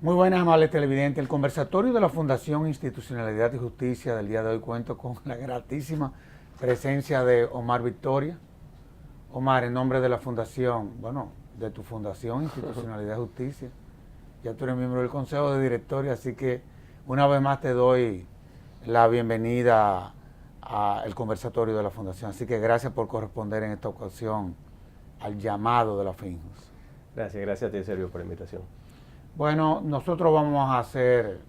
Muy buenas, amables televidentes. El conversatorio de la Fundación Institucionalidad y Justicia del día de hoy cuento con la gratísima presencia de Omar Victoria. Omar, en nombre de la Fundación, de tu Fundación Institucionalidad y Justicia, ya tú eres miembro del Consejo de Directorio, así que una vez más te doy la bienvenida al conversatorio de la Fundación. Así que gracias por corresponder en esta ocasión al llamado de la FINJUS. Gracias a ti, Sergio, por la invitación. Bueno, nosotros vamos a hacer,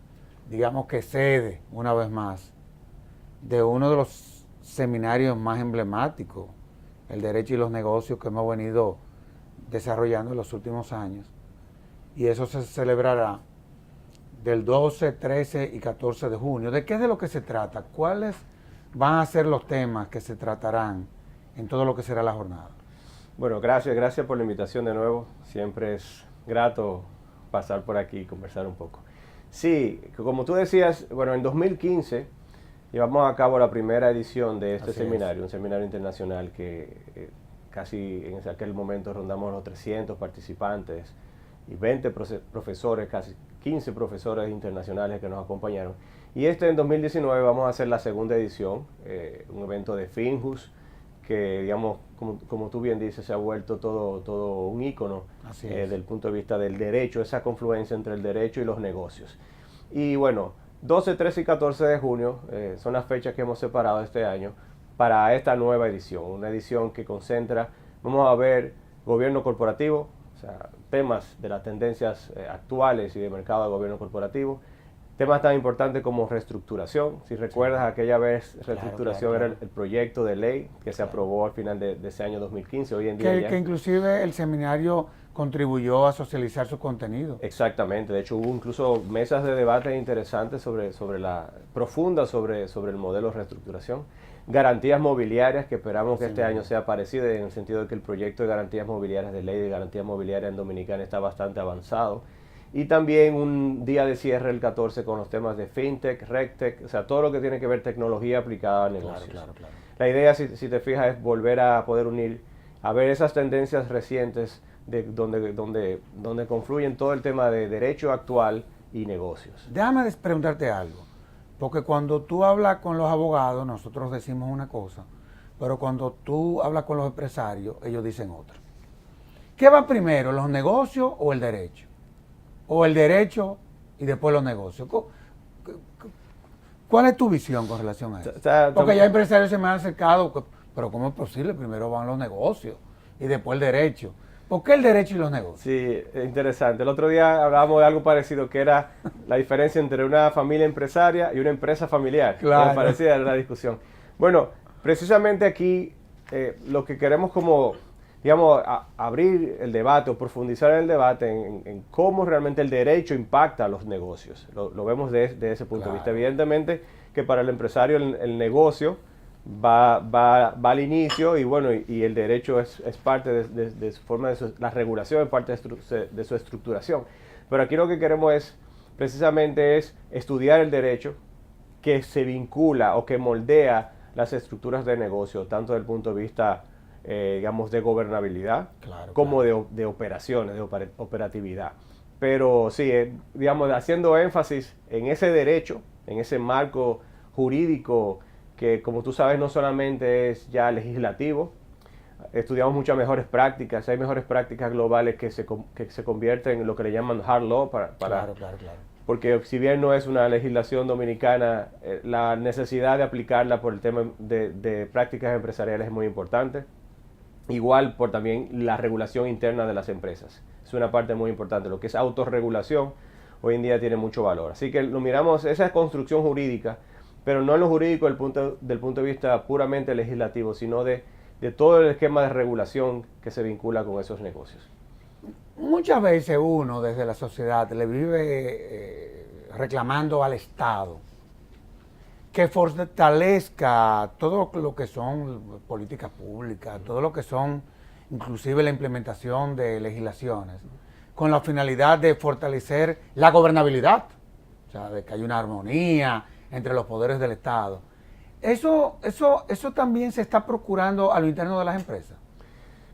digamos que sede, una vez más, de uno de los seminarios más emblemáticos, el Derecho y los Negocios, que hemos venido desarrollando en los últimos años. Y eso se celebrará del 12, 13 y 14 de junio. ¿De qué es de lo que se trata? ¿Cuáles van a ser los temas que se tratarán en todo lo que será la jornada? Bueno, gracias por la invitación de nuevo. Siempre es grato pasar por aquí y conversar un poco. Sí, como tú decías, bueno, en 2015 llevamos a cabo la primera edición de este seminario, un seminario internacional que casi en aquel momento rondamos los 300 participantes y 20 profesores, casi 15 profesores internacionales que nos acompañaron. Y en 2019 vamos a hacer la segunda edición, un evento de FINJUS, que digamos, como tú bien dices, se ha vuelto todo un ícono del punto de vista del derecho, esa confluencia entre el derecho y los negocios. Y bueno, 12, 13 y 14 de junio son las fechas que hemos separado este año para esta nueva edición, una edición que concentra, vamos a ver, gobierno corporativo, o sea, temas de las tendencias actuales y de mercado de gobierno corporativo, temas tan importantes como reestructuración. Si recuerdas, aquella vez reestructuración era el proyecto de ley que se aprobó al final de ese año 2015. Hoy en día que inclusive el seminario contribuyó a socializar su contenido. Exactamente. De hecho, hubo incluso mesas de debate interesantes profundas sobre el modelo de reestructuración. Garantías mobiliarias, que esperamos que este año sea parecido, en el sentido de que el proyecto de garantías mobiliarias, de ley de garantías mobiliarias en Dominicana, está bastante avanzado. Y también un día de cierre el 14 con los temas de FinTech, RegTech, o sea, todo lo que tiene que ver tecnología aplicada a negocios. Claro. La idea, si te fijas, es volver a poder unir, a ver esas tendencias recientes de donde confluyen todo el tema de derecho actual y negocios. Déjame preguntarte algo, porque cuando tú hablas con los abogados, nosotros decimos una cosa, pero cuando tú hablas con los empresarios, ellos dicen otra. ¿Qué va primero, los negocios o el derecho? ¿O el derecho y después los negocios? ¿Cuál es tu visión con relación a eso? Porque ya empresarios se me han acercado, pero ¿cómo es posible? Primero van los negocios y después el derecho. ¿Por qué el derecho y los negocios? Sí, es interesante. El otro día hablábamos de algo parecido, que era la diferencia entre una familia empresaria y una empresa familiar. Claro. Me parecía la discusión. Bueno, precisamente aquí lo que queremos como, digamos, abrir el debate o profundizar en el debate en cómo realmente el derecho impacta a los negocios. Lo vemos de ese punto de vista. Evidentemente que para el empresario el negocio va al inicio y bueno, y el derecho es parte de su forma, la regulación es parte de su estructuración. Pero aquí lo que queremos precisamente es estudiar el derecho que se vincula o que moldea las estructuras de negocio, tanto desde el punto de vista digamos, de gobernabilidad, como de operaciones, de operatividad. Pero sí, digamos, haciendo énfasis en ese derecho, en ese marco jurídico que, como tú sabes, no solamente es ya legislativo, estudiamos muchas mejores prácticas, hay mejores prácticas globales que se convierten en lo que le llaman hard law, Claro. Porque si bien no es una legislación dominicana, la necesidad de aplicarla por el tema de prácticas empresariales es muy importante. Igual por también la regulación interna de las empresas. Es una parte muy importante. Lo que es autorregulación hoy en día tiene mucho valor. Así que lo miramos, esa construcción jurídica, pero no en lo jurídico del punto de vista puramente legislativo, sino de todo el esquema de regulación que se vincula con esos negocios. Muchas veces uno desde la sociedad le vive reclamando al Estado que fortalezca todo lo que son políticas públicas, todo lo que son inclusive la implementación de legislaciones, con la finalidad de fortalecer la gobernabilidad, o sea, de que haya una armonía entre los poderes del Estado. Eso también se está procurando a lo interno de las empresas.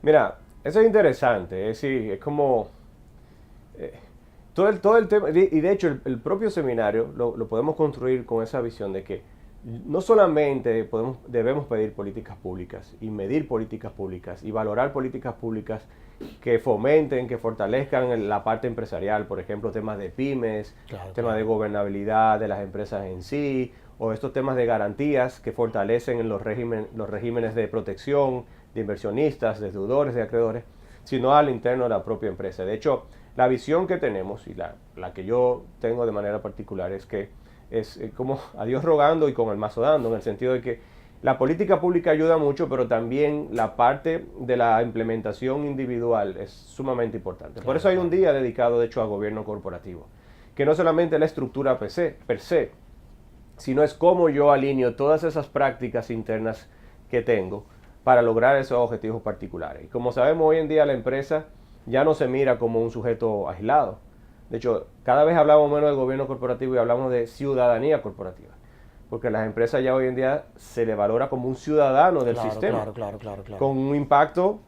Mira, eso es interesante, es decir, es como todo el tema, y de hecho el propio seminario lo podemos construir con esa visión de que no solamente debemos pedir políticas públicas y medir políticas públicas y valorar políticas públicas que fomenten, que fortalezcan la parte empresarial, por ejemplo, temas de pymes, temas de gobernabilidad de las empresas en sí, o estos temas de garantías que fortalecen en los regímenes de protección de inversionistas, de deudores, de acreedores, sino al interno de la propia empresa. De hecho, la visión que tenemos y la que yo tengo de manera particular es que es como a Dios rogando y con el mazo dando, en el sentido de que la política pública ayuda mucho, pero también la parte de la implementación individual es sumamente importante. Claro, por eso hay un día dedicado, de hecho, a gobierno corporativo, que no solamente la estructura per se, sino es cómo yo alineo todas esas prácticas internas que tengo para lograr esos objetivos particulares. Y como sabemos, hoy en día la empresa ya no se mira como un sujeto aislado. De hecho, cada vez hablamos menos de gobierno corporativo y hablamos de ciudadanía corporativa. Porque las empresas ya hoy en día se le valora como un ciudadano del sistema. Claro. Con un impacto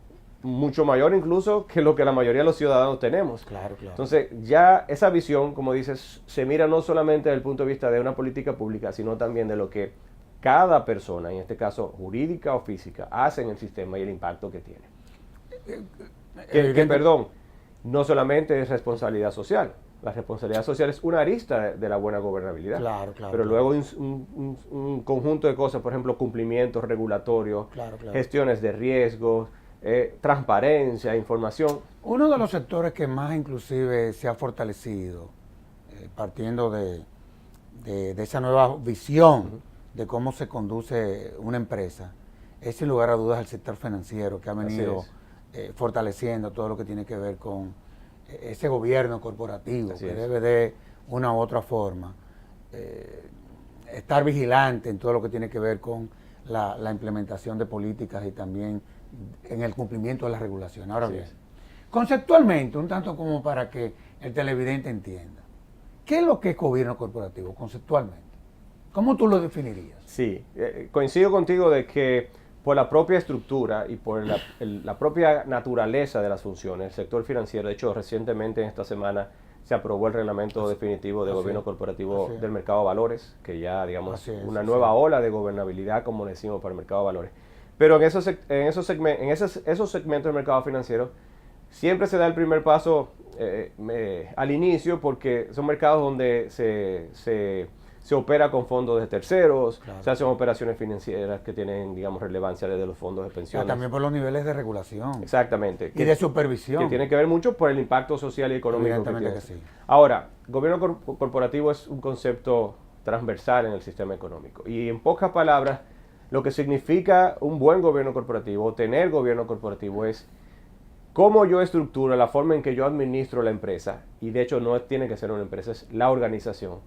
mucho mayor incluso que lo que la mayoría de los ciudadanos tenemos. Claro. Entonces, ya esa visión, como dices, se mira no solamente desde el punto de vista de una política pública, sino también de lo que cada persona, en este caso jurídica o física, hace en el sistema y el impacto que tiene. Perdón, no solamente es responsabilidad social. La responsabilidad social es una arista de la buena gobernabilidad. Claro. Pero luego un conjunto de cosas, por ejemplo, cumplimientos regulatorios, gestiones de riesgos, transparencia, información. Uno de los sectores que más inclusive se ha fortalecido, partiendo de esa nueva visión de cómo se conduce una empresa, es sin lugar a dudas el sector financiero, que ha venido fortaleciendo todo lo que tiene que ver con ese gobierno corporativo, que debe de una u otra forma estar vigilante en todo lo que tiene que ver con la implementación de políticas y también en el cumplimiento de la regulación. Ahora bien, conceptualmente, un tanto como para que el televidente entienda, ¿qué es lo que es gobierno corporativo conceptualmente? ¿Cómo tú lo definirías? Sí, coincido contigo de que por la propia estructura y por la propia naturaleza de las funciones, el sector financiero, de hecho recientemente en esta semana se aprobó el reglamento definitivo de gobierno corporativo del mercado de valores, que ya digamos una nueva ola de gobernabilidad, como decimos, para el mercado de valores. Pero en esos segmentos del mercado financiero siempre se da el primer paso al inicio, porque son mercados donde se opera con fondos de terceros, se hacen operaciones financieras que tienen, digamos, relevancia desde los fondos de pensiones. También por los niveles de regulación. Exactamente. Y de supervisión. Que tiene que ver mucho por el impacto social y económico que tiene. Que sí. Ahora, gobierno corporativo es un concepto transversal en el sistema económico. Y en pocas palabras, lo que significa un buen gobierno corporativo, tener gobierno corporativo, es cómo yo estructuro, la forma en que yo administro la empresa, y de hecho no tiene que ser una empresa, es la organización,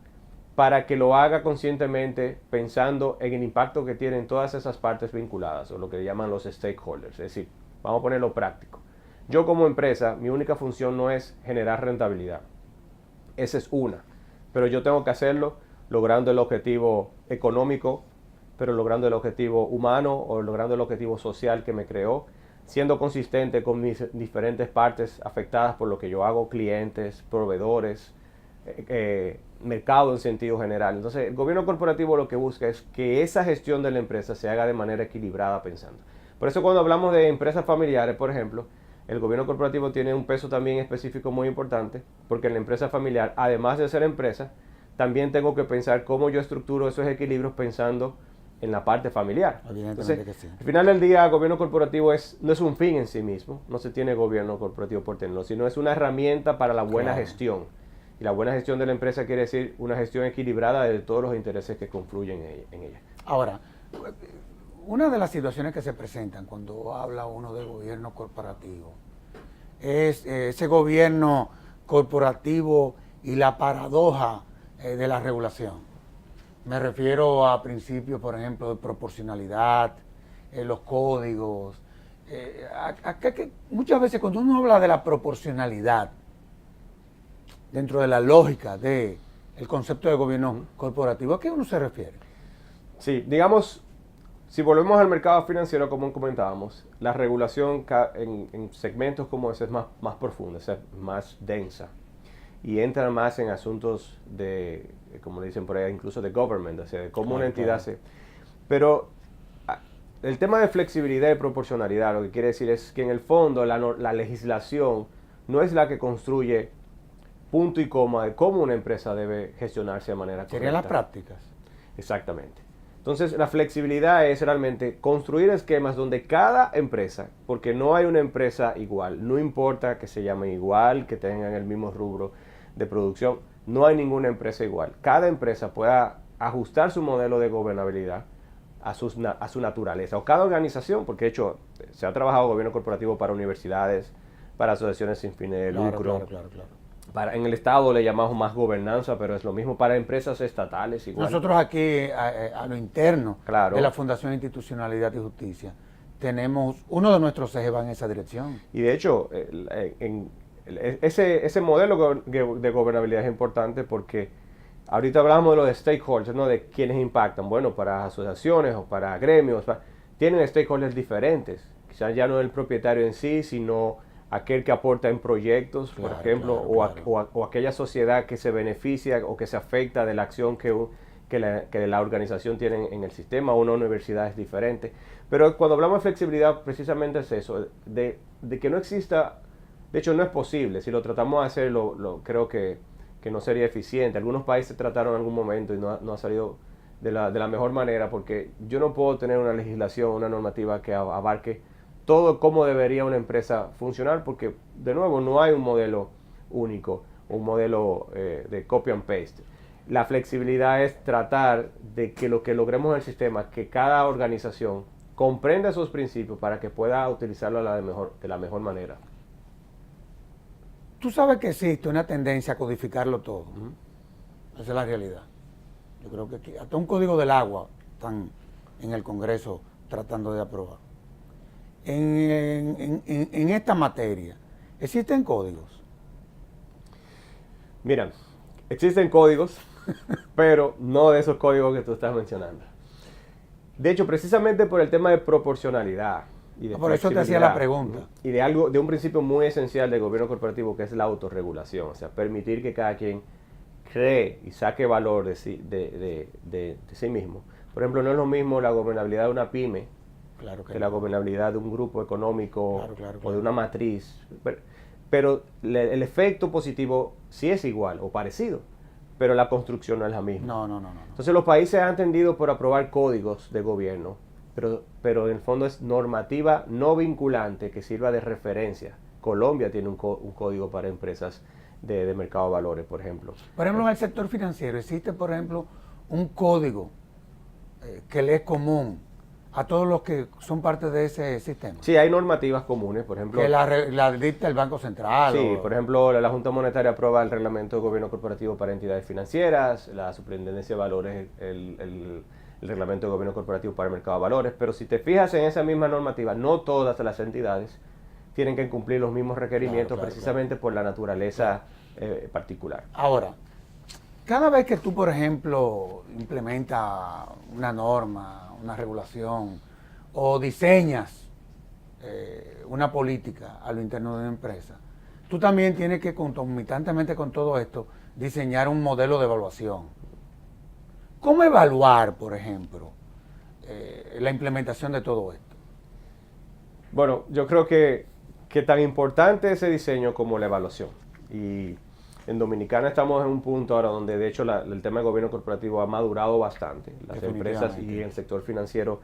para que lo haga conscientemente pensando en el impacto que tienen todas esas partes vinculadas, o lo que llaman los stakeholders. Es decir, vamos a ponerlo práctico. Yo como empresa, mi única función no es generar rentabilidad. Esa es una. Pero yo tengo que hacerlo logrando el objetivo económico, pero logrando el objetivo humano o logrando el objetivo social que me creó, siendo consistente con mis diferentes partes afectadas por lo que yo hago, clientes, proveedores, mercado en sentido general. Entonces, el gobierno corporativo lo que busca es que esa gestión de la empresa se haga de manera equilibrada pensando. Por eso cuando hablamos de empresas familiares, por ejemplo, el gobierno corporativo tiene un peso también específico muy importante, porque en la empresa familiar, además de ser empresa, también tengo que pensar cómo yo estructuro esos equilibrios pensando en la parte familiar. Entonces, que sí. Al final del día, el gobierno corporativo no es un fin en sí mismo, no se tiene gobierno corporativo por tenerlo, sino es una herramienta para la buena gestión. Y la buena gestión de la empresa quiere decir una gestión equilibrada de todos los intereses que confluyen en ella. Ahora, una de las situaciones que se presentan cuando habla uno de gobierno corporativo es ese gobierno corporativo y la paradoja de la regulación. Me refiero a principios, por ejemplo, de proporcionalidad, los códigos. Muchas veces cuando uno habla de la proporcionalidad, dentro de la lógica del concepto de gobierno corporativo, ¿a qué uno se refiere? Sí, digamos, si volvemos al mercado financiero, como comentábamos, la regulación en segmentos como ese es más profunda, es más densa. y entran más en asuntos de, como le dicen por ahí, incluso de government, o sea, de cómo una entidad se... Pero el tema de flexibilidad y proporcionalidad, lo que quiere decir es que en el fondo la legislación no es la que construye punto y coma de cómo una empresa debe gestionarse de manera correcta. Serían las prácticas. Exactamente. Entonces, la flexibilidad es realmente construir esquemas donde cada empresa, porque no hay una empresa igual, no importa que se llame igual, que tengan el mismo rubro de producción, no hay ninguna empresa igual. Cada empresa pueda ajustar su modelo de gobernabilidad a su naturaleza, o cada organización, porque de hecho se ha trabajado gobierno corporativo para universidades, para asociaciones sin fines de lucro. Claro. En el Estado le llamamos más gobernanza, pero es lo mismo para empresas estatales igual. Nosotros aquí, a lo interno Claro. de la Fundación de Institucionalidad y Justicia, tenemos, uno de nuestros ejes va en esa dirección. Y de hecho, ese modelo de gobernabilidad es importante porque ahorita hablamos de los stakeholders, ¿no? De quienes impactan. Bueno, para asociaciones o para gremios, tienen stakeholders diferentes. Quizás ya no el propietario en sí, sino aquel que aporta en proyectos, por ejemplo, o aquella sociedad que se beneficia o que se afecta de la acción que la organización tiene en el sistema. Una universidad es diferente. Pero cuando hablamos de flexibilidad, precisamente es eso, de que no exista, de hecho no es posible. Si lo tratamos de hacer, creo que no sería eficiente. Algunos países trataron en algún momento y no ha salido de la mejor manera, porque yo no puedo tener una legislación, una normativa que abarque todo cómo debería una empresa funcionar, porque de nuevo no hay un modelo único, un modelo de copy and paste. La flexibilidad es tratar de que lo que logremos en el sistema, que cada organización comprenda esos principios para que pueda utilizarlo de la mejor manera. Tú sabes que existe una tendencia a codificarlo todo. Esa es la realidad. Yo creo que aquí, hasta un código del agua están en el Congreso tratando de aprobar. En esta materia, ¿existen códigos? Mira, existen códigos, pero no de esos códigos que tú estás mencionando. De hecho, precisamente por el tema de proporcionalidad y de por eso te hacía la pregunta. Y de un principio muy esencial del gobierno corporativo, que es la autorregulación, o sea, permitir que cada quien cree y saque valor de sí mismo. Por ejemplo, no es lo mismo la gobernabilidad de una pyme que la gobernabilidad de un grupo económico o de una matriz. Pero el efecto positivo sí es igual o parecido, pero la construcción no es la misma. No. Entonces los países han tendido por aprobar códigos de gobierno, pero en el fondo es normativa no vinculante que sirva de referencia. Colombia tiene un código para empresas de mercado de valores, por ejemplo. Por ejemplo, en el sector financiero existe, por ejemplo, un código que le es común a todos los que son parte de ese sistema. Sí, hay normativas comunes, por ejemplo. Que la dicta el Banco Central. Sí, por ejemplo, la Junta Monetaria aprueba el reglamento de gobierno corporativo para entidades financieras, la Superintendencia de Valores, el reglamento de gobierno corporativo para el mercado de valores, pero si te fijas en esa misma normativa, no todas las entidades tienen que cumplir los mismos requerimientos precisamente por la naturaleza particular. Ahora, cada vez que tú, por ejemplo, implementas una norma, una regulación o diseñas una política a lo interno de una empresa, tú también tienes que, concomitantemente con todo esto, diseñar un modelo de evaluación. ¿Cómo evaluar, por ejemplo, la implementación de todo esto? Bueno, yo creo que tan importante es ese diseño como la evaluación. Y en Dominicana estamos en un punto ahora donde de hecho el tema del gobierno corporativo ha madurado bastante. Las empresas y el sector financiero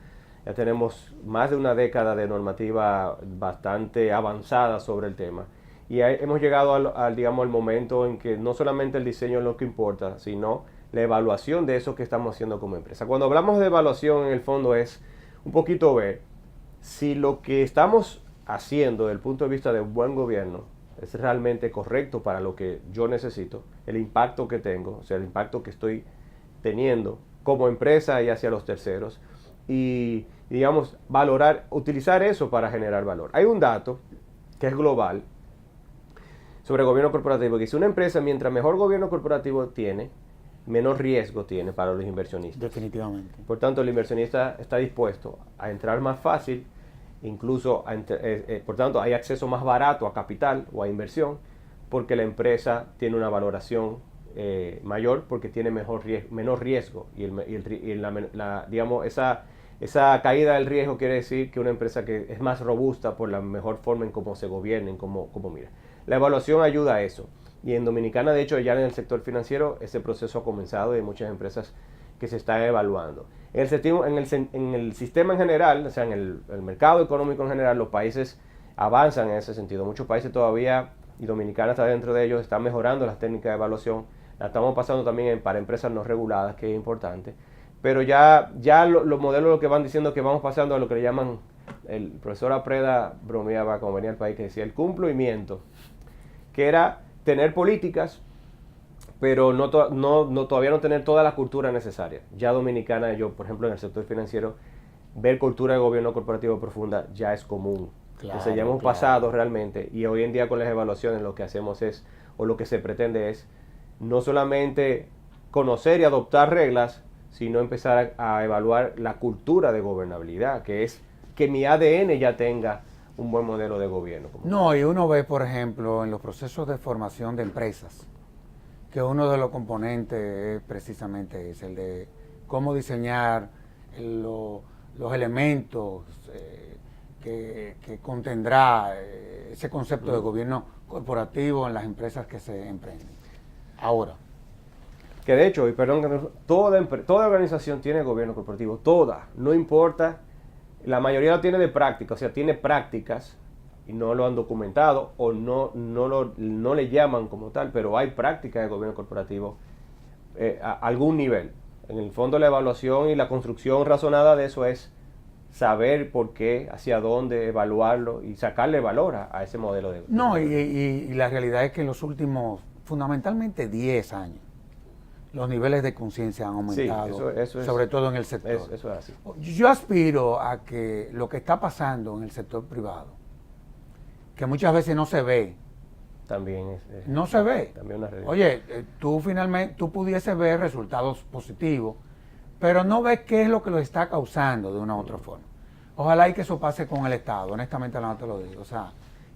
ya tenemos más de una década de normativa bastante avanzada sobre el tema. Y hemos llegado al momento en que no solamente el diseño es lo que importa, sino la evaluación de eso que estamos haciendo como empresa. Cuando hablamos de evaluación, en el fondo es un poquito ver si lo que estamos haciendo desde el punto de vista de un buen gobierno es realmente correcto para lo que yo necesito, el impacto que tengo, o sea, el impacto que estoy teniendo como empresa y hacia los terceros, y digamos, utilizar eso para generar valor. Hay un dato que es global sobre gobierno corporativo, que dice una empresa, mientras mejor gobierno corporativo tiene, menor riesgo tiene para los inversionistas. Definitivamente. Por tanto, el inversionista está dispuesto a entrar más fácil, incluso, por tanto, hay acceso más barato a capital o a inversión, porque la empresa tiene una valoración mayor, porque tiene menor riesgo. Digamos, esa caída del riesgo quiere decir que una empresa que es más robusta por la mejor forma en cómo se gobierna, en cómo mira. La evaluación ayuda a eso. Y en Dominicana, de hecho, ya en el sector financiero, ese proceso ha comenzado y hay muchas empresas que se están evaluando. En el sistema en general, o sea, en el mercado económico en general, los países avanzan en ese sentido. Muchos países todavía, y Dominicana está dentro de ellos, están mejorando las técnicas de evaluación. La estamos pasando también para empresas no reguladas, que es importante. Pero ya los modelos lo que van diciendo que vamos pasando a lo que le llaman, el profesor Apreda bromeaba cuando venía al país, que decía el cumplimiento, que era tener políticas, pero todavía no tener toda la cultura necesaria. Ya Dominicana, yo por ejemplo en el sector financiero, ver cultura de gobierno corporativo profunda ya es común. Claro, Entonces ya hemos pasado realmente, y hoy en día con las evaluaciones lo que hacemos es, o lo que se pretende es, no solamente conocer y adoptar reglas, sino empezar a evaluar la cultura de gobernabilidad, que es que mi ADN ya tenga un buen modelo de gobierno. No, y uno ve, por ejemplo, en los procesos de formación de empresas, que uno de los componentes es precisamente ese, el de cómo diseñar los elementos que contendrá ese concepto de gobierno corporativo en las empresas que se emprenden. Ahora. Que de hecho, y perdón, toda organización tiene gobierno corporativo, toda, no importa, la mayoría lo tiene de práctica, o sea, tiene prácticas y no lo han documentado o no le llaman como tal, pero hay prácticas de gobierno corporativo a algún nivel. En el fondo la evaluación y la construcción razonada de eso es saber por qué, hacia dónde, evaluarlo y sacarle valor a ese modelo de... No, y la realidad es que en los últimos, fundamentalmente 10 años, los niveles de conciencia han aumentado, sí, eso sobre todo en el sector. Eso es así. Yo aspiro a que lo que está pasando en el sector privado, que muchas veces no se ve, también no se ve. También una realidad. Oye, tú pudieses ver resultados positivos, pero no ves qué es lo que lo está causando de una u otra forma. Ojalá y que eso pase con el Estado, honestamente no te lo digo. O sea,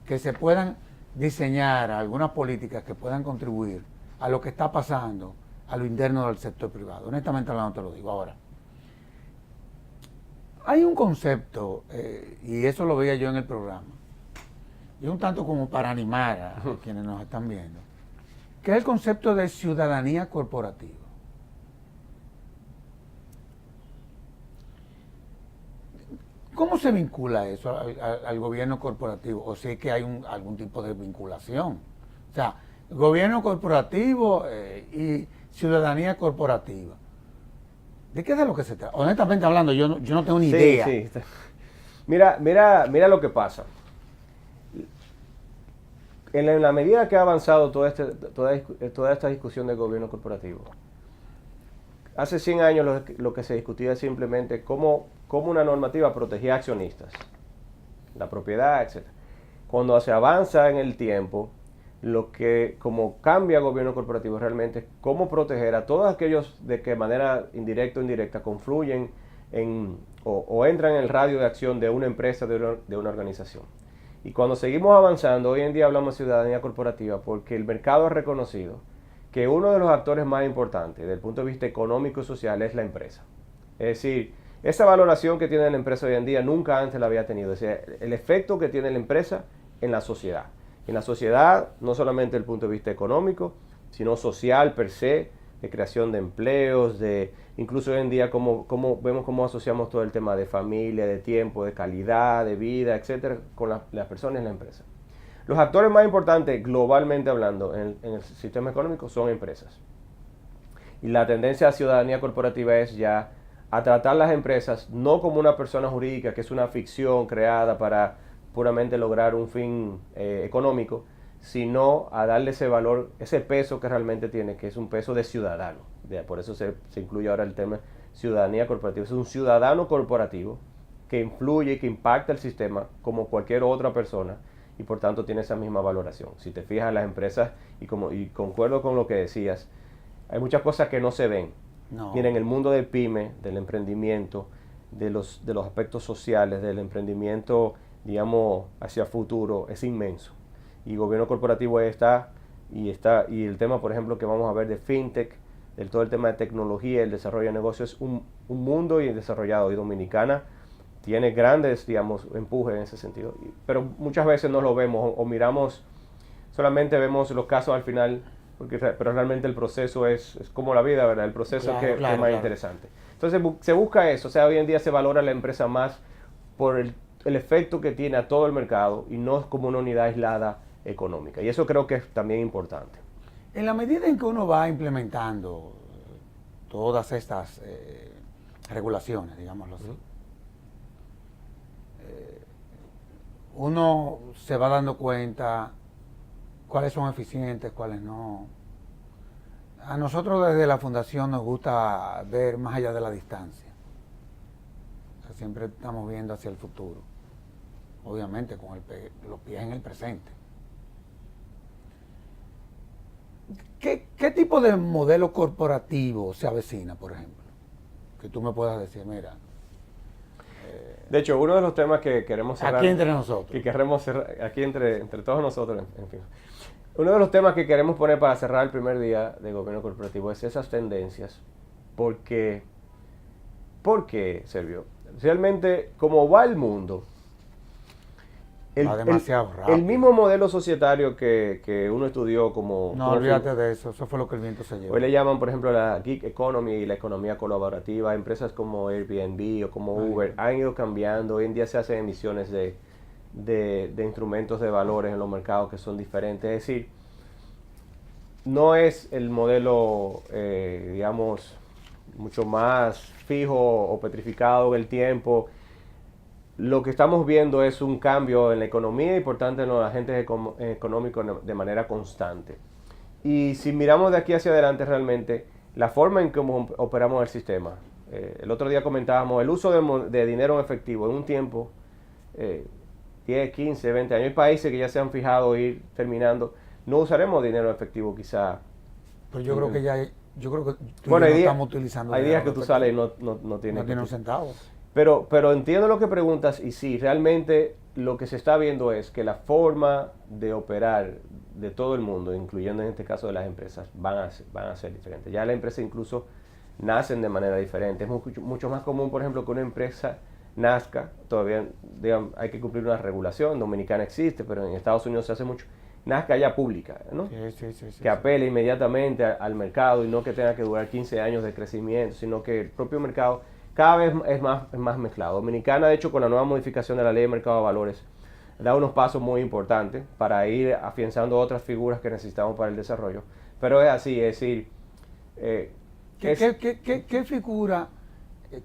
que se puedan diseñar algunas políticas que puedan contribuir a lo que está pasando a lo interno del sector privado. Honestamente no te lo digo. Ahora, hay un concepto, y eso lo veía yo en el programa, y un tanto como para animar a quienes nos están viendo, que es el concepto de ciudadanía corporativa. ¿Cómo se vincula eso al gobierno corporativo? O si es que hay algún tipo de vinculación. O sea, gobierno corporativo y ciudadanía corporativa. ¿De qué es de lo que se trata? Honestamente hablando, yo no tengo ni idea. Sí. Mira lo que pasa. En la medida que ha avanzado toda esta discusión del gobierno corporativo, hace 100 años lo que se discutía es simplemente cómo una normativa protegía a accionistas, la propiedad, etc. Cuando se avanza en el tiempo, como cambia el gobierno corporativo realmente es cómo proteger a todos aquellos de que de manera indirecta o indirecta confluyen o entran en el radio de acción de una empresa, de una organización. Y cuando seguimos avanzando, hoy en día hablamos de ciudadanía corporativa porque el mercado ha reconocido que uno de los actores más importantes desde el punto de vista económico y social es la empresa. Es decir, esa valoración que tiene la empresa hoy en día nunca antes la había tenido. Es decir, el efecto que tiene la empresa en la sociedad. En la sociedad, no solamente desde el punto de vista económico, sino social per se, de creación de empleos, incluso hoy en día vemos cómo asociamos todo el tema de familia, de tiempo, de calidad, de vida, etcétera, con las personas en la empresa. Los actores más importantes, globalmente hablando, en el sistema económico son empresas. Y la tendencia a ciudadanía corporativa es ya a tratar las empresas no como una persona jurídica, que es una ficción creada para puramente lograr un fin económico, sino a darle ese valor, ese peso que realmente tiene, que es un peso de ciudadano. Por eso se incluye ahora el tema ciudadanía corporativa. Es un ciudadano corporativo que influye y que impacta el sistema como cualquier otra persona y por tanto tiene esa misma valoración. Si te fijas en las empresas, y concuerdo con lo que decías, hay muchas cosas que no se ven. No. Miren, el mundo del pyme, del emprendimiento, de los aspectos sociales, del emprendimiento, digamos, hacia futuro, es inmenso. Y el gobierno corporativo está y el tema, por ejemplo, que vamos a ver de fintech, todo el tema de tecnología, el desarrollo de negocios, es un mundo y desarrollado, y Dominicana tiene grandes, digamos, empujes en ese sentido, pero muchas veces no lo vemos o miramos, solamente vemos los casos al final, pero realmente el proceso es como la vida, ¿verdad? El proceso es más interesante. Entonces se busca eso, o sea, hoy en día se valora la empresa más por el efecto que tiene a todo el mercado y no es como una unidad aislada económica, y eso creo que es también importante. En la medida en que uno va implementando todas estas regulaciones, digámoslo así, uno se va dando cuenta cuáles son eficientes, cuáles no. A nosotros desde la fundación nos gusta ver más allá de la distancia. O sea, siempre estamos viendo hacia el futuro, obviamente con los pies en el presente. ¿Qué tipo de modelo corporativo se avecina, por ejemplo? Que tú me puedas decir, mira. De hecho, uno de los temas que queremos cerrar... Aquí entre nosotros. Que queremos cerrar, aquí entre todos nosotros, en fin. Uno de los temas que queremos poner para cerrar el primer día de gobierno corporativo es esas tendencias. ¿Por qué, Sergio? Realmente, como va el mundo... Va demasiado rápido. El mismo modelo societario que uno estudió como... No, olvídate de eso, eso fue lo que el viento se llevó. Hoy le llaman, por ejemplo, la gig economy, la economía colaborativa. Empresas como Airbnb o como Uber han ido cambiando. Hoy en día se hacen emisiones de instrumentos de valores en los mercados que son diferentes. Es decir, no es el modelo, digamos, mucho más fijo o petrificado en el tiempo. Lo que estamos viendo es un cambio en la economía y por tanto en los agentes económicos de manera constante. Y si miramos de aquí hacia adelante realmente, la forma en cómo operamos el sistema, el otro día comentábamos el uso de dinero en efectivo en un tiempo, 10, 15, 20 años, hay países que ya se han fijado ir terminando, no usaremos dinero en efectivo quizá. Pues yo creo que ya, yo creo que bueno, no estamos utilizando. Hay días que tú sales y no tienes no tiene un centavo. Pero entiendo lo que preguntas y sí, realmente lo que se está viendo es que la forma de operar de todo el mundo, incluyendo en este caso de las empresas, van a ser diferentes. Ya las empresas incluso nacen de manera diferente. Es mucho más común, por ejemplo, que una empresa nazca, todavía digamos, hay que cumplir una regulación, Dominicana existe, pero en Estados Unidos se hace mucho, nazca ya pública, ¿no? Sí, que apele inmediatamente al mercado y no que tenga que durar 15 años de crecimiento, sino que el propio mercado cada vez es más mezclado. Dominicana, de hecho, con la nueva modificación de la ley de mercado de valores, da unos pasos muy importantes para ir afianzando otras figuras que necesitamos para el desarrollo. Pero es así, es decir... ¿Qué figura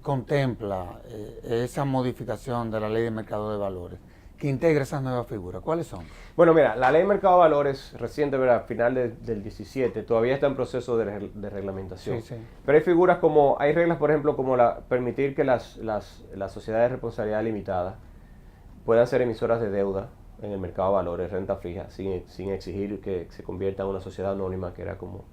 contempla esa modificación de la ley de mercado de valores que integra esas nuevas figuras? ¿Cuáles son? Bueno, mira, la ley de mercado de valores reciente, ¿verdad? Final del 17, todavía está en proceso de reglamentación. Sí. Pero hay figuras como, hay reglas, por ejemplo, como permitir que las sociedades de responsabilidad limitada puedan ser emisoras de deuda en el mercado de valores, renta fija, sin exigir que se convierta en una sociedad anónima, que era como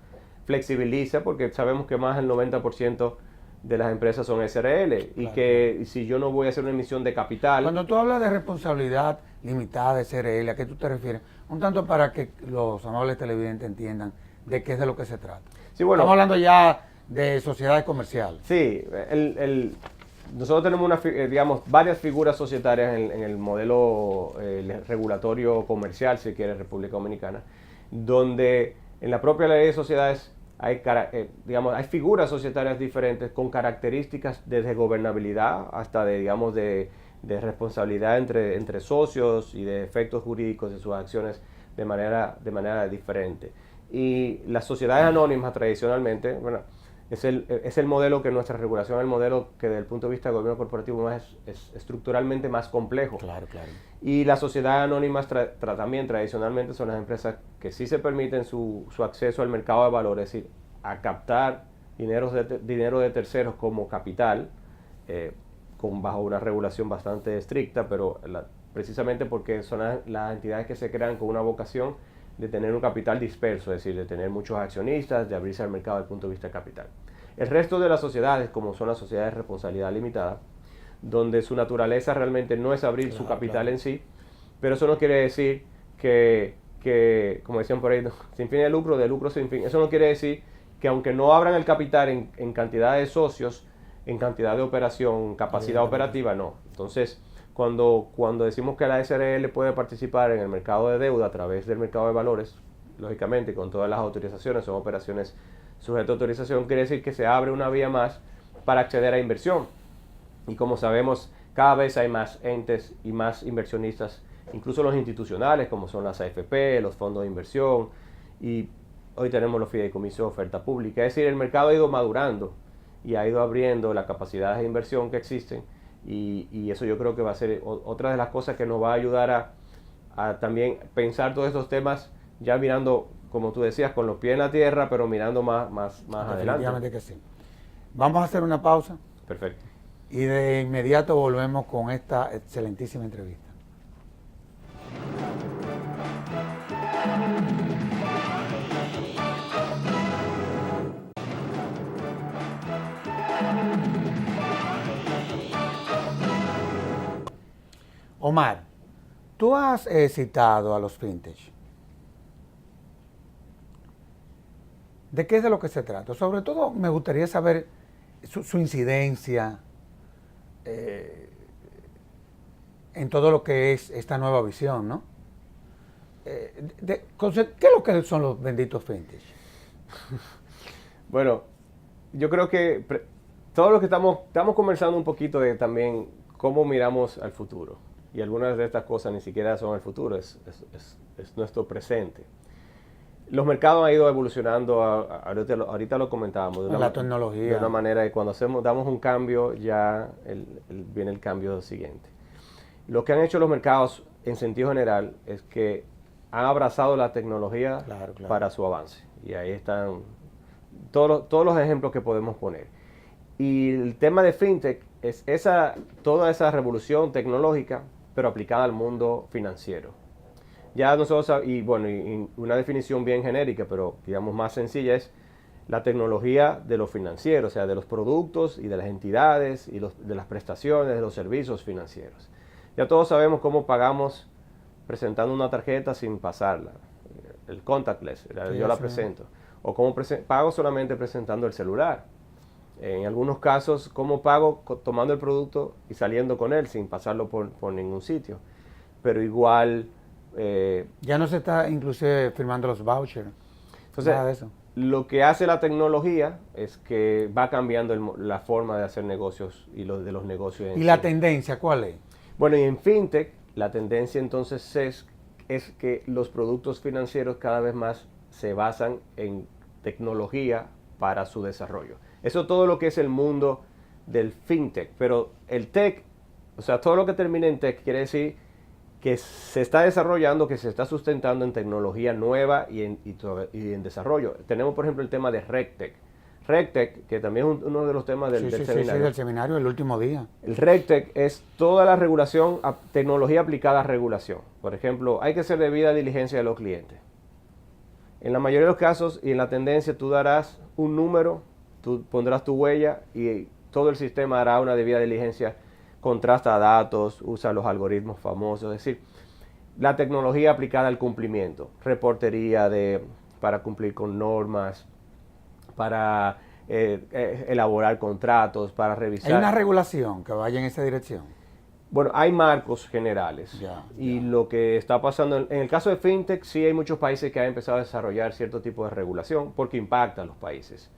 flexibiliza, porque sabemos que más del 90% de las empresas son SRL, claro. Y que si yo no voy a hacer una emisión de capital... Cuando tú hablas de responsabilidad limitada de SRL, ¿a qué tú te refieres? Un tanto para que los amables televidentes entiendan de qué es de lo que se trata. Sí, bueno, estamos hablando ya de sociedades comerciales. Sí, nosotros tenemos digamos, varias figuras societarias en el modelo regulatorio comercial, si quiere, República Dominicana, donde en la propia ley de sociedades hay figuras societarias diferentes con características desde gobernabilidad hasta de responsabilidad entre socios y de efectos jurídicos de sus acciones de manera diferente. Y las sociedades anónimas tradicionalmente, bueno, es el modelo que nuestra regulación, el modelo que desde el punto de vista del gobierno corporativo es estructuralmente más complejo. Claro. Y las sociedades anónimas también tradicionalmente son las empresas que sí se permiten su acceso al mercado de valores, es decir, a captar dinero de terceros como capital, bajo una regulación bastante estricta, pero precisamente porque son las entidades que se crean con una vocación de tener un capital disperso, es decir, de tener muchos accionistas, de abrirse al mercado desde el punto de vista capital. El resto de las sociedades, como son las sociedades de responsabilidad limitada, donde su naturaleza realmente no es abrir su capital en sí, pero eso no quiere decir que que, como decían por ahí, sin fin de lucro sin fin. Eso no quiere decir que aunque no abran el capital en cantidad de socios, en cantidad de operación, capacidad operativa, no. Entonces, cuando decimos que la SRL puede participar en el mercado de deuda a través del mercado de valores, lógicamente con todas las autorizaciones, son operaciones sujetas a autorización, quiere decir que se abre una vía más para acceder a inversión. Y como sabemos, cada vez hay más entes y más inversionistas, incluso los institucionales, como son las AFP, los fondos de inversión, y hoy tenemos los fideicomisos de oferta pública. Es decir, el mercado ha ido madurando y ha ido abriendo las capacidades de inversión que existen, y eso yo creo que va a ser otra de las cosas que nos va a ayudar a también pensar todos estos temas, ya mirando, como tú decías, con los pies en la tierra, pero mirando más adelante. Definitivamente que sí. Vamos a hacer una pausa. Perfecto. Y de inmediato volvemos con esta excelentísima entrevista. Omar, tú has citado a los fintech. ¿De qué es de lo que se trata? Sobre todo me gustaría saber su incidencia en todo lo que es esta nueva visión, ¿no? ¿Qué es lo que son los benditos fintech? Bueno, yo creo que todo lo que estamos conversando un poquito de también cómo miramos al futuro. Y algunas de estas cosas ni siquiera son el futuro, es nuestro presente. Los mercados han ido evolucionando, ahorita lo comentábamos, La tecnología. De una manera que cuando damos un cambio, ya viene el cambio siguiente. Lo que han hecho los mercados en sentido general es que han abrazado la tecnología para su avance. Y ahí están todos los ejemplos que podemos poner. Y el tema de fintech es toda esa revolución tecnológica, pero aplicada al mundo financiero. Ya nosotros, y una definición bien genérica, pero digamos más sencilla, es la tecnología de lo financiero, o sea, de los productos y de las entidades y de las prestaciones, de los servicios financieros. Ya todos sabemos cómo pagamos presentando una tarjeta sin pasarla, el contactless, yo la presento, o cómo pago solamente presentando el celular. En algunos casos, cómo pago tomando el producto y saliendo con él sin pasarlo por ningún sitio. Pero igual... ya no se está inclusive firmando los vouchers. Entonces, nada de eso. Lo que hace la tecnología es que va cambiando la forma de hacer negocios y de los negocios. ¿Y la tendencia cuál es? Bueno, y en fintech, la tendencia entonces es que los productos financieros cada vez más se basan en tecnología para su desarrollo. Eso todo lo que es el mundo del fintech, pero el tech, o sea, todo lo que termina en tech quiere decir que se está desarrollando, que se está sustentando en tecnología nueva y en desarrollo. Tenemos, por ejemplo, el tema de RegTech. RegTech, que también es uno de los temas del seminario. Sí, del seminario, el último día. El RegTech es toda la regulación, tecnología aplicada a regulación. Por ejemplo, hay que hacer debida diligencia de los clientes. En la mayoría de los casos y en la tendencia, tú darás un número, tú pondrás tu huella y todo el sistema hará una debida diligencia, contrasta datos, usa los algoritmos famosos, es decir, la tecnología aplicada al cumplimiento, reportería para cumplir con normas, para elaborar contratos, para revisar. ¿Hay una regulación que vaya en esa dirección? Bueno, hay marcos generales y lo que está pasando, en el caso de FinTech, sí hay muchos países que han empezado a desarrollar cierto tipo de regulación porque impacta a los países.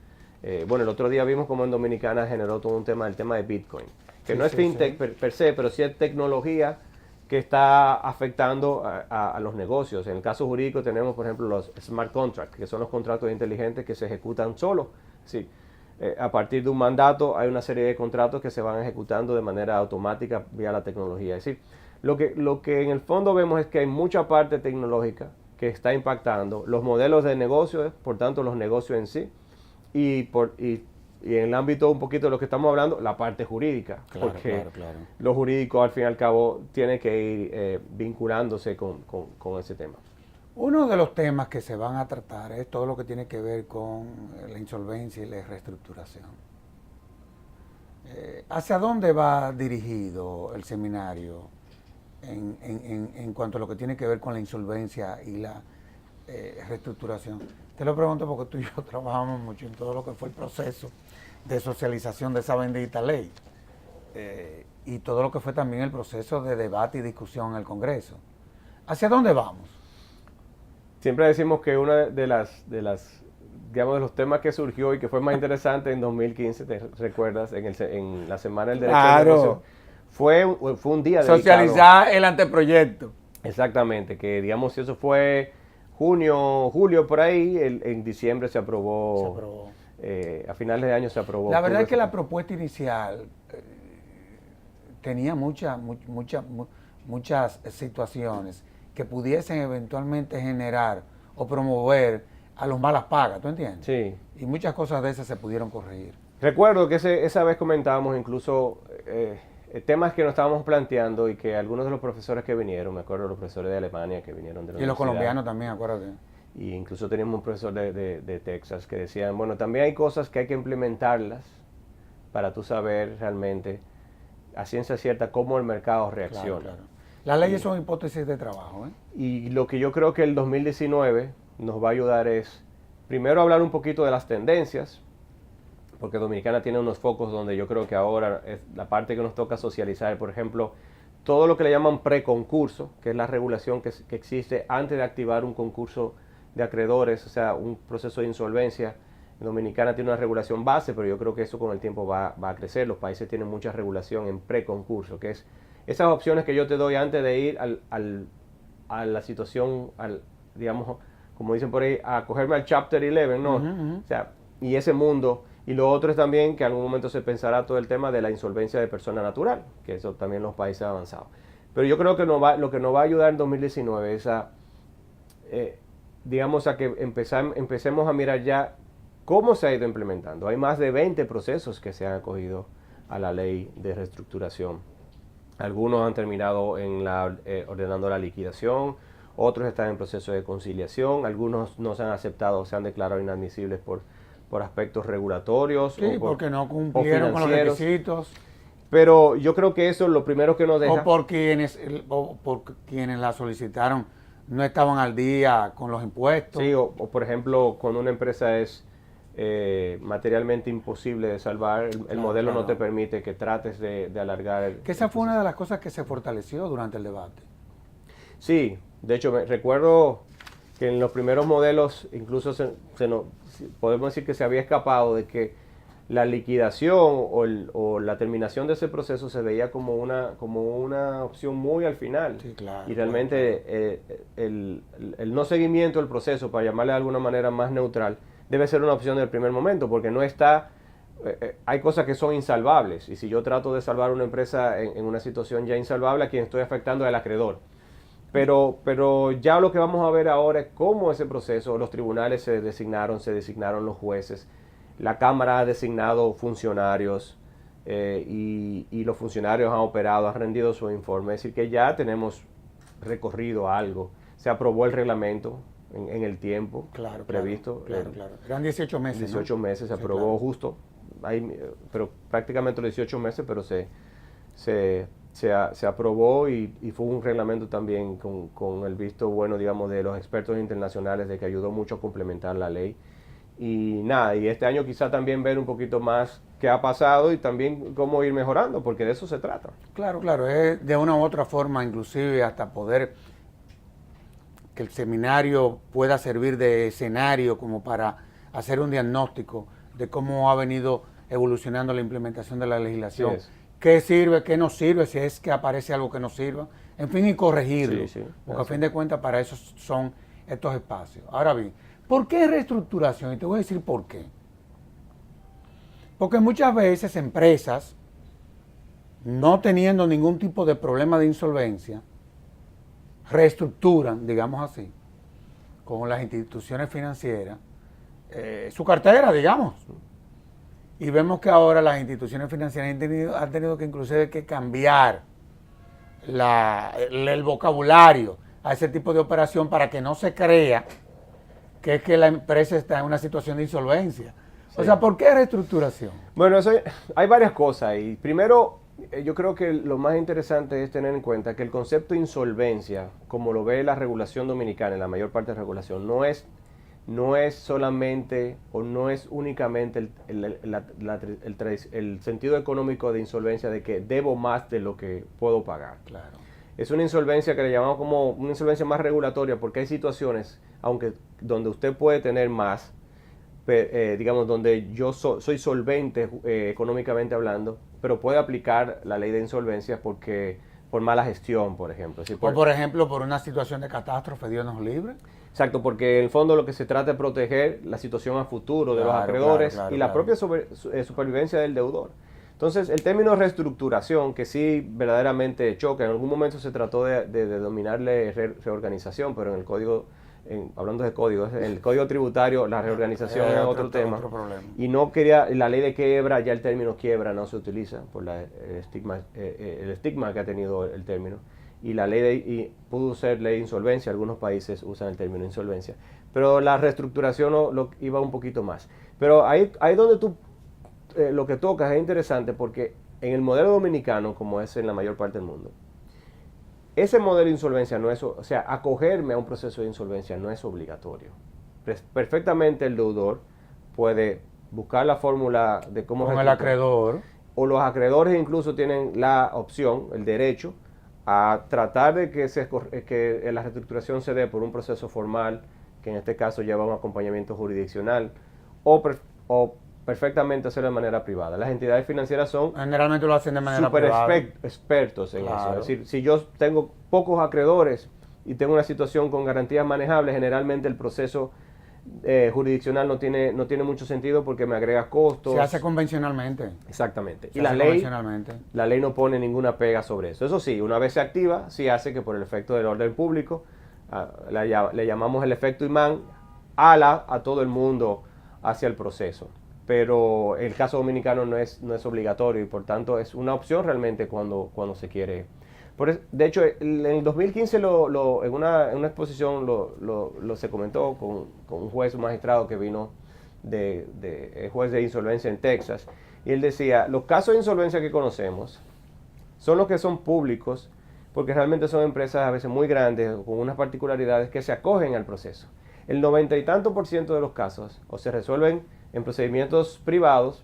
Bueno, el otro día vimos cómo en Dominicana generó todo un tema, el tema de Bitcoin, que no es FinTech per se, pero sí es tecnología que está afectando a los negocios. En el caso jurídico tenemos, por ejemplo, los smart contracts, que son los contratos inteligentes que se ejecutan solos. Sí. A partir de un mandato hay una serie de contratos que se van ejecutando de manera automática vía la tecnología. Es decir, lo que en el fondo vemos es que hay mucha parte tecnológica que está impactando los modelos de negocio, por tanto los negocios en sí, y en el ámbito un poquito de lo que estamos hablando, la parte jurídica, porque lo jurídico al fin y al cabo tiene que ir vinculándose con ese tema. Uno de los temas que se van a tratar es todo lo que tiene que ver con la insolvencia y la reestructuración. ¿Hacia dónde va dirigido el seminario en cuanto a lo que tiene que ver con la insolvencia y la reestructuración. Te lo pregunto porque tú y yo trabajamos mucho en todo lo que fue el proceso de socialización de esa bendita ley y todo lo que fue también el proceso de debate y discusión en el Congreso. ¿Hacia dónde vamos? Siempre decimos que una de las digamos, de los temas que surgió y que fue más interesante en 2015, ¿te recuerdas? En la Semana del Derecho a la Educación, fue un día socializar dedicado, el anteproyecto. Exactamente, que digamos, si eso fue junio, julio, por ahí, en diciembre se aprobó. A finales de año se aprobó. La verdad es que la propuesta inicial tenía muchas situaciones que pudiesen eventualmente generar o promover a los malas pagas, ¿tú entiendes? Sí. Y muchas cosas de esas se pudieron corregir. Recuerdo que esa vez comentábamos incluso temas que nos estábamos planteando y que algunos de los profesores que vinieron, me acuerdo de los profesores de Alemania que vinieron de la Y los universidad, colombianos también, acuérdate. Y incluso teníamos un profesor de Texas que decían, bueno, también hay cosas que hay que implementarlas para tú saber realmente a ciencia cierta cómo el mercado reacciona. Claro. Las leyes son hipótesis de trabajo. Y lo que yo creo que el 2019 nos va a ayudar es, primero, hablar un poquito de las tendencias, porque Dominicana tiene unos focos donde yo creo que ahora es la parte que nos toca socializar, por ejemplo, todo lo que le llaman preconcurso, que es la regulación que existe antes de activar un concurso de acreedores, o sea, un proceso de insolvencia. Dominicana tiene una regulación base, pero yo creo que eso con el tiempo va a crecer. Los países tienen mucha regulación en preconcurso, que es esas opciones que yo te doy antes de ir a la situación, digamos, como dicen por ahí, a cogerme al Chapter 11, ¿no? O sea, y ese mundo. Y lo otro es también que en algún momento se pensará todo el tema de la insolvencia de persona natural, que eso también los países avanzados. Pero yo creo que lo que nos va a ayudar en 2019 es digamos, a que empecemos a mirar ya cómo se ha ido implementando. Hay más de 20 procesos que se han acogido a la ley de reestructuración. Algunos han terminado ordenando la liquidación, otros están en proceso de conciliación, algunos no se han aceptado, se han declarado inadmisibles por aspectos regulatorios. Sí, porque no cumplieron con los requisitos. Pero yo creo que eso es lo primero que nos deja. O por quienes la solicitaron no estaban al día con los impuestos. Sí, o por ejemplo, cuando una empresa es materialmente imposible de salvar, el modelo no te permite que trates de alargar. Que esa fue una de las cosas que se fortaleció durante el debate. Sí, de hecho recuerdo que en los primeros modelos incluso podemos decir que se había escapado de que la liquidación o la terminación de ese proceso se veía como una opción muy al final. Sí, claro, y realmente el no seguimiento del proceso, para llamarle de alguna manera más neutral, debe ser una opción del primer momento, porque no está, hay cosas que son insalvables, y si yo trato de salvar una empresa en una situación ya insalvable, a quien estoy afectando es al acreedor. Pero ya lo que vamos a ver ahora es cómo ese proceso, los tribunales se designaron los jueces, la Cámara ha designado funcionarios y los funcionarios han operado, han rendido su informe, es decir, que ya tenemos recorrido algo, se aprobó el reglamento en el tiempo previsto. Claro. Eran 18 meses. 18 meses, se aprobó justo, pero prácticamente los 18 meses, pero se aprobó y fue un reglamento también con el visto bueno, digamos, de los expertos internacionales, de que ayudó mucho a complementar la ley. Y nada, y este año quizá también ver un poquito más qué ha pasado y también cómo ir mejorando, porque de eso se trata. Claro, es de una u otra forma, inclusive hasta poder que el seminario pueda servir de escenario como para hacer un diagnóstico de cómo ha venido evolucionando la implementación de la legislación. Sí, qué sirve, qué no sirve, si es que aparece algo que no sirva, en fin, y corregirlo, porque a fin de cuentas para eso son estos espacios. Ahora bien, ¿por qué reestructuración? Y te voy a decir por qué. Porque muchas veces empresas, no teniendo ningún tipo de problema de insolvencia, reestructuran, digamos así, con las instituciones financieras, su cartera, digamos. Y vemos que ahora las instituciones financieras han tenido que inclusive que cambiar el vocabulario a ese tipo de operación para que no se crea que es que la empresa está en una situación de insolvencia. Sí. O sea, ¿por qué reestructuración? Bueno, hay varias cosas. Y primero, Yo creo que lo más interesante es tener en cuenta que el concepto de insolvencia, como lo ve la regulación dominicana, en la mayor parte de la regulación, no es solamente o no es únicamente el sentido económico de insolvencia de que debo más de lo que puedo pagar. Claro. Es una insolvencia que le llamamos como una insolvencia más regulatoria porque hay situaciones, aunque donde usted puede tener más, digamos, donde yo soy solvente económicamente hablando, pero puede aplicar la ley de insolvencia porque por mala gestión, por ejemplo. O por ejemplo, por una situación de catástrofe, Dios nos libre. Exacto, porque en el fondo lo que se trata es proteger la situación a futuro de los Claro, acreedores claro, y la claro. propia supervivencia del deudor. Entonces, el término reestructuración, que sí verdaderamente choca, en algún momento se trató de denominarle reorganización, pero en el código, hablando de código, en el código tributario la reorganización es otro tema. Otro problema. Y no quería, la ley de quiebra, ya el término quiebra no se utiliza por el estigma que ha tenido el término. Y la ley y pudo ser ley de insolvencia, algunos países usan el término insolvencia, pero la reestructuración iba un poquito más. Pero ahí donde tú lo que tocas es interesante porque en el modelo dominicano, como es en la mayor parte del mundo, ese modelo de insolvencia no es, o sea, acogerme a un proceso de insolvencia no es obligatorio. Perfectamente el deudor puede buscar la fórmula de cómo Con el acreedor. o los acreedores incluso tienen la opción, el derecho a tratar de que la reestructuración se dé por un proceso formal, que en este caso lleva un acompañamiento jurisdiccional, o perfectamente hacerlo de manera privada. Las entidades financieras son Generalmente lo hacen de manera super privada. expertos en Claro. eso. Es decir, si yo tengo pocos acreedores y tengo una situación con garantías manejables, generalmente el proceso jurisdiccional no tiene mucho sentido porque me agrega costos. Se hace convencionalmente. Exactamente. Se Y la hace ley, convencionalmente. la ley no pone ninguna pega sobre eso. Eso sí, una vez se activa, sí hace que por el efecto del orden público, le llamamos el efecto imán, a todo el mundo hacia el proceso. Pero el caso dominicano no es obligatorio y por tanto es una opción realmente cuando se quiere. De hecho, en el 2015 en una exposición se comentó con un juez, un magistrado que vino juez de insolvencia en Texas, y él decía, los casos de insolvencia que conocemos son los que son públicos porque realmente son empresas a veces muy grandes con unas particularidades que se acogen al proceso. El 90 y tanto % de los casos o se resuelven en procedimientos privados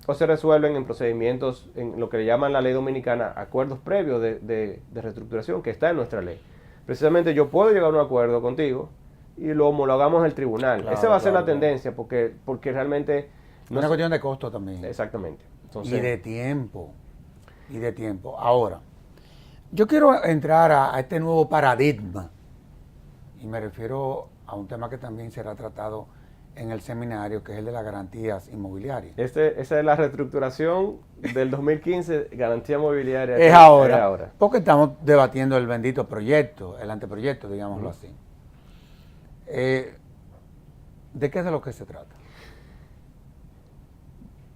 o se resuelven en procedimientos, en lo que le llaman la ley dominicana, acuerdos previos de reestructuración, que está en nuestra ley. Precisamente yo puedo llegar a un acuerdo contigo y lo homologamos en el tribunal. Claro, Esa va a ser claro, la tendencia, porque realmente... No es una cuestión de costo también. Exactamente. Entonces, Y de tiempo. Y de tiempo. Ahora, yo quiero entrar a este nuevo paradigma. Y me refiero a un tema que también será tratado en el seminario, que es el de las garantías inmobiliarias. esa es la reestructuración del 2015, garantía mobiliaria. Es ahora. Porque estamos debatiendo el bendito proyecto, el anteproyecto, digámoslo así. ¿De qué es de lo que se trata?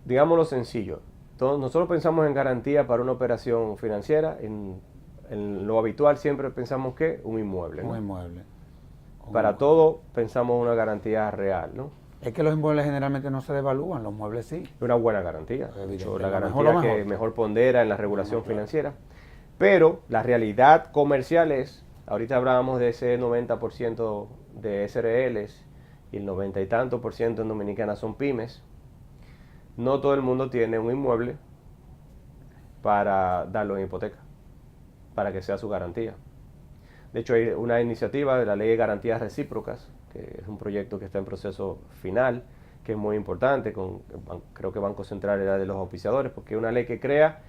Digámoslo sencillo. Nosotros pensamos en garantía para una operación financiera. En lo habitual siempre pensamos que un inmueble, ¿no? Un inmueble. Para todo pensamos una garantía real, ¿no? Es que los inmuebles generalmente no se devalúan, los muebles sí. Una buena garantía. De hecho, la garantía mejor. que mejor pondera en la regulación financiera. Pero la realidad comercial es, ahorita hablábamos de ese 90% de SRLs y el 90 y tanto % en Dominicana son pymes. No todo el mundo tiene un inmueble para darlo en hipoteca, para que sea su garantía. De hecho, hay una iniciativa de la Ley de Garantías Recíprocas, que es un proyecto que está en proceso final, que es muy importante, creo que Banco Central era de los auspiciadores, porque es una ley que crea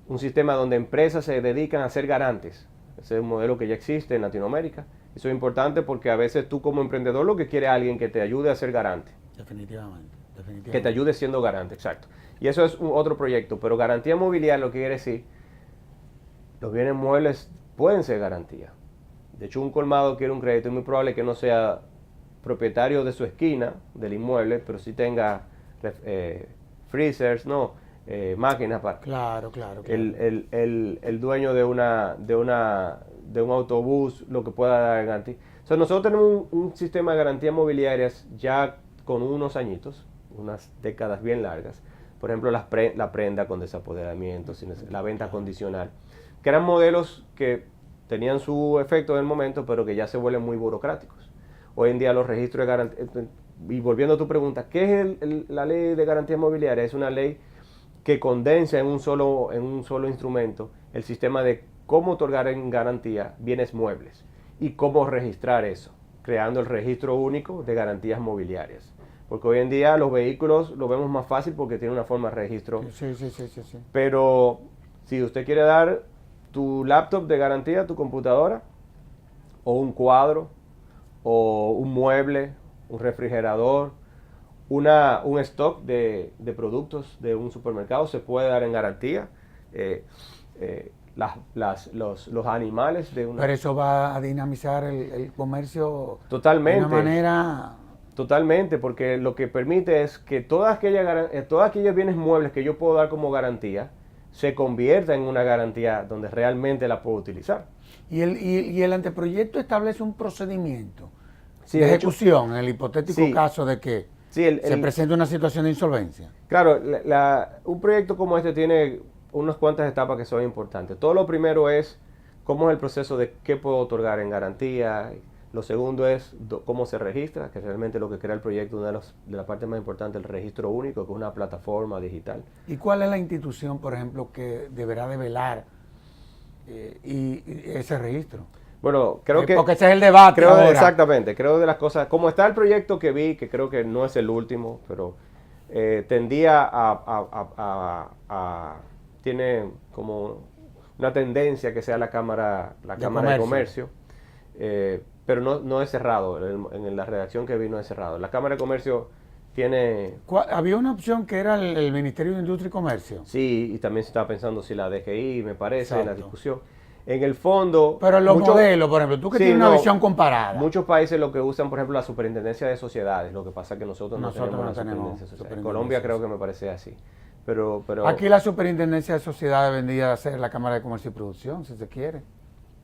un sistema donde empresas se dedican a ser garantes. Ese es un modelo que ya existe en Latinoamérica. Eso es importante porque a veces tú como emprendedor lo que quieres es alguien que te ayude a ser garante. Definitivamente. Que te ayude siendo garante, exacto. Y eso es otro proyecto, pero garantía mobiliaria lo que quiere decir, los bienes muebles pueden ser garantía. De hecho, un colmado quiere un crédito, es muy probable que no sea propietario de su esquina del inmueble, pero sí tenga freezers, máquinas para... Claro. El dueño de un autobús, lo que pueda dar garantía. O sea, nosotros tenemos un sistema de garantías mobiliarias ya con unos añitos, unas décadas bien largas, por ejemplo, la prenda con desapoderamiento, la venta condicional, que eran modelos que tenían su efecto en el momento, pero que ya se vuelven muy burocráticos. Hoy en día los registros de garantía, y volviendo a tu pregunta, ¿qué es la ley de garantía inmobiliaria? Es una ley que condensa en un solo instrumento el sistema de cómo otorgar en garantía bienes muebles y cómo registrar eso, creando el registro único de garantías mobiliarias. Porque hoy en día los vehículos lo vemos más fácil porque tiene una forma de registro. Sí. Pero si usted quiere dar tu laptop de garantía, tu computadora, o un cuadro, o un mueble, un refrigerador, un stock de productos de un supermercado se puede dar en garantía. Los animales de una... Pero eso va a dinamizar el comercio Totalmente. de una manera... Totalmente, porque lo que permite es que todos aquellos bienes muebles que yo puedo dar como garantía se convierta en una garantía donde realmente la puedo utilizar. Y el anteproyecto establece un procedimiento Sí, de de hecho, ejecución en el hipotético sí. caso de que Sí, se presente una situación de insolvencia. Claro, un proyecto como este tiene unas cuantas etapas que son importantes. Todo lo primero es cómo es el proceso de qué puedo otorgar en garantía. Lo segundo es cómo se registra, que es realmente lo que crea el proyecto, una de las partes más importantes, el registro único, que es una plataforma digital. ¿Y cuál es la institución, por ejemplo, que deberá develar y ese registro? Bueno, creo que... Porque ese es el debate ahora. Exactamente, creo de las cosas... Como está el proyecto que vi, que creo que no es el último, pero tendía tiene como una tendencia que sea la Cámara de Comercio. Pero no es cerrado, en la redacción que vi no es cerrado. La Cámara de Comercio tiene... Había una opción que era el Ministerio de Industria y Comercio. Sí, y también se estaba pensando si la DGI, me parece, en la discusión. En el fondo... Pero los modelos, por ejemplo, tú que tienes una visión comparada. Muchos países lo que usan, por ejemplo, la superintendencia de sociedades, lo que pasa es que nosotros no tenemos la superintendencia de sociedades. En Colombia creo que me parece así. Pero aquí la superintendencia de sociedades vendría a ser la Cámara de Comercio y Producción, si se quiere.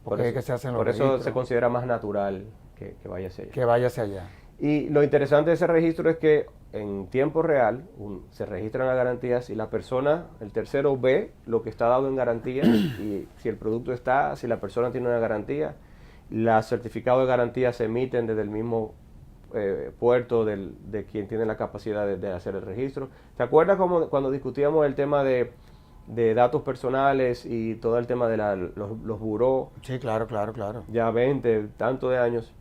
Por eso se considera más natural que vaya hacia allá. Que vaya hacia allá. Y lo interesante de ese registro es que en tiempo real se registran las garantías y la persona, el tercero, ve lo que está dado en garantía y si el producto está, si la persona tiene una garantía. Los certificados de garantía se emiten desde el mismo puerto de quien tiene la capacidad de hacer el registro. ¿Te acuerdas cuando discutíamos el tema de datos personales y todo el tema de los burós? Sí, claro. Ya 20, tantos de años.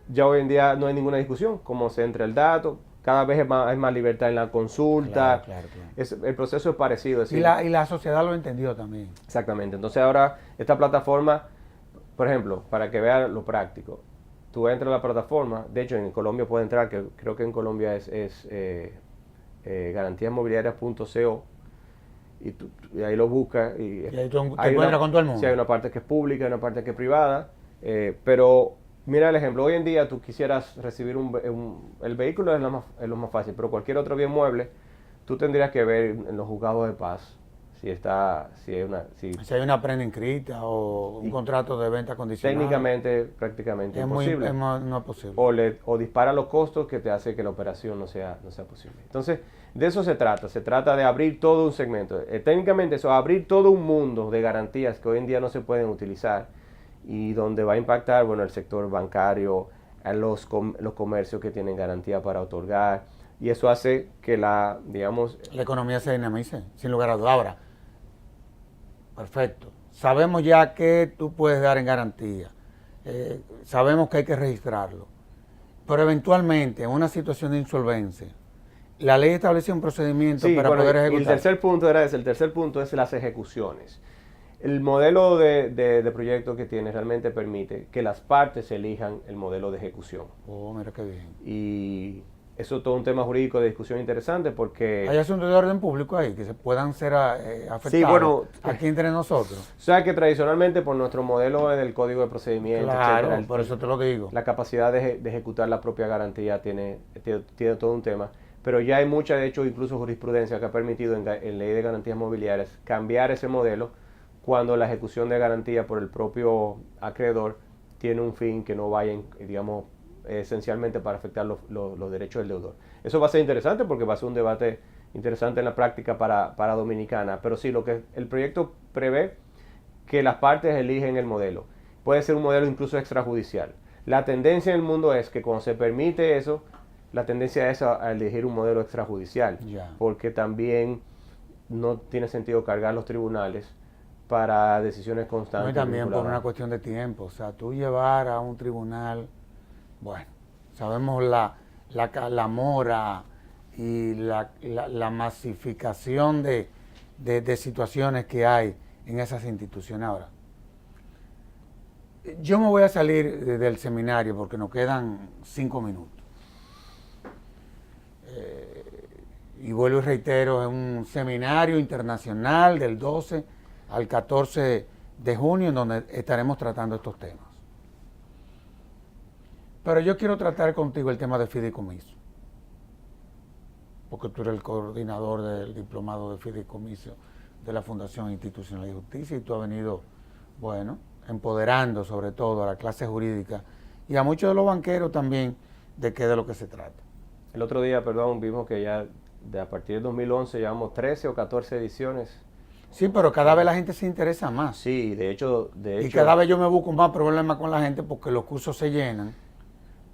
Ya hoy en día no hay ninguna discusión, cómo se entra el dato, cada vez hay más libertad en la consulta. Claro. El proceso es parecido. Y la sociedad lo entendió también. Exactamente. Entonces ahora esta plataforma, por ejemplo, para que vean lo práctico, tú entras a la plataforma, de hecho en Colombia puede entrar, que creo que en Colombia es garantiasmobiliarias.co, y ahí lo buscas. Y ahí te encuentras con todo el mundo. Sí, hay una parte que es pública, hay una parte que es privada, pero mira el ejemplo, hoy en día tú quisieras recibir el vehículo es lo más fácil, pero cualquier otro bien mueble, tú tendrías que ver en los juzgados de paz si hay una prenda inscrita o un contrato de venta condicional. Técnicamente, prácticamente imposible. No es posible. O dispara los costos que te hace que la operación no sea posible. Entonces, de eso se trata de abrir todo un segmento. Técnicamente eso, abrir todo un mundo de garantías que hoy en día no se pueden utilizar y donde va a impactar, bueno, el sector bancario, a los comercios que tienen garantía para otorgar, y eso hace que la economía se dinamice, sin lugar a dudas. Ahora, perfecto. Sabemos ya que tú puedes dar en garantía. Sabemos que hay que registrarlo. Pero eventualmente, en una situación de insolvencia, la ley establece un procedimiento para poder ejecutar. Y el tercer punto era ese. El tercer punto es las ejecuciones. El modelo de proyecto que tiene realmente permite que las partes elijan el modelo de ejecución. Oh, mira qué bien. Y eso es todo un tema jurídico de discusión interesante porque... ¿Hay asuntos de orden público ahí que se puedan ser afectados sí, bueno, aquí entre nosotros? O sea que tradicionalmente por nuestro modelo del Código de Procedimiento, claro, etcétera, por eso te lo digo. La capacidad de ejecutar la propia garantía tiene todo un tema. Pero ya hay mucha, de hecho, incluso jurisprudencia que ha permitido en ley de garantías mobiliarias cambiar ese modelo cuando la ejecución de garantía por el propio acreedor tiene un fin que no vaya, esencialmente para afectar los derechos del deudor. Eso va a ser interesante porque va a ser un debate interesante en la práctica para Dominicana, pero sí, lo que el proyecto prevé que las partes eligen el modelo. Puede ser un modelo incluso extrajudicial. La tendencia en el mundo es que cuando se permite eso, la tendencia es a elegir un modelo extrajudicial, porque también no tiene sentido cargar los tribunales para decisiones constantes. No, y también por una cuestión de tiempo, o sea, tú llevar a un tribunal, bueno, sabemos la mora y la masificación de situaciones que hay en esas instituciones. Ahora, yo me voy a salir del seminario porque nos quedan 5 minutos. Y vuelvo y reitero, es un seminario internacional del 12 al 14 de junio en donde estaremos tratando estos temas. Pero yo quiero tratar contigo el tema de fideicomiso, porque tú eres el coordinador del diplomado de fideicomiso de la Fundación Institucional de Justicia y tú has venido, bueno, empoderando sobre todo a la clase jurídica y a muchos de los banqueros también de qué de lo que se trata. El otro día, perdón, vimos que ya a partir del 2011 llevamos 13 o 14 ediciones. Sí, pero cada vez la gente se interesa más. Sí, de hecho... Y cada vez yo me busco más problemas con la gente porque los cursos se llenan,